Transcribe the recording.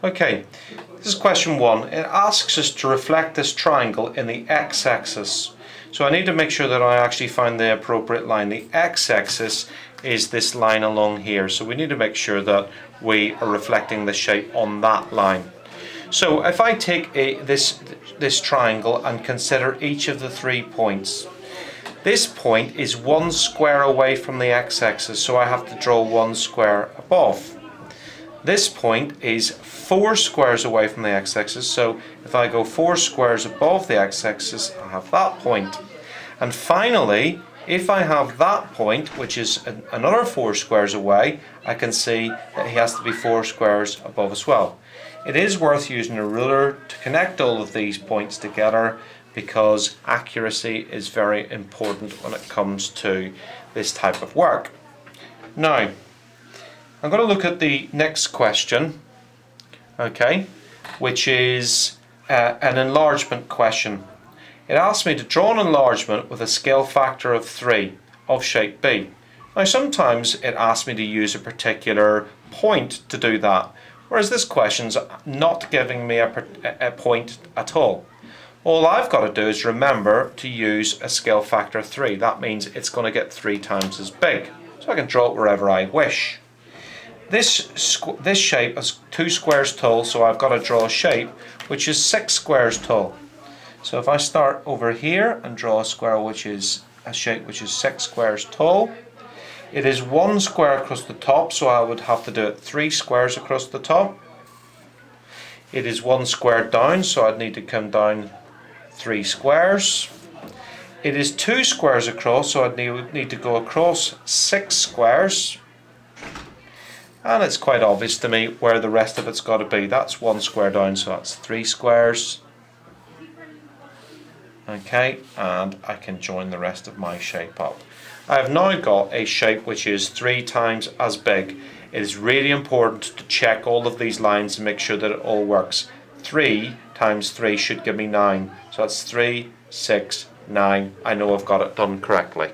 Okay, this is question 1. It asks us to reflect this triangle in the x-axis. So I need to make sure that I actually find the appropriate line. The x-axis is this line along here, so we need to make sure that we are reflecting the shape on that line. So if I take this triangle and consider each of the 3 points, this point is 1 square away from the x-axis, so I have to draw 1 square above. This point is 4 squares away from the x-axis, so if I go 4 squares above the x-axis, I have that point. And finally, if I have that point, which is another 4 squares away, I can see that he has to be 4 squares above as well. It is worth using a ruler to connect all of these points together, because accuracy is very important when it comes to this type of work. Now, I'm going to look at the next question, okay, which is an enlargement question. It asks me to draw an enlargement with a scale factor of 3 of shape B. Now sometimes it asks me to use a particular point to do that, whereas this question's not giving me a point at all. All I've got to do is remember to use a scale factor 3. That means it's going to get 3 times as big. So I can draw it wherever I wish. This shape is 2 squares tall, so I've got to draw a shape which is 6 squares tall. So if I start over here and draw a square which is a shape which is 6 squares tall, it is 1 square across the top, so I would have to do it 3 squares across the top. It is 1 square down, so I'd need to come down 3 squares. It is 2 squares across, so I'd need to go across 6 squares. And it's quite obvious to me where the rest of it's got to be. That's 1 square down, so that's 3 squares. Okay, and I can join the rest of my shape up. I have now got a shape which is 3 times as big. It is really important to check all of these lines and make sure that it all works. 3 times 3 should give me 9. So that's 3, 6, 9. I know I've got it done correctly.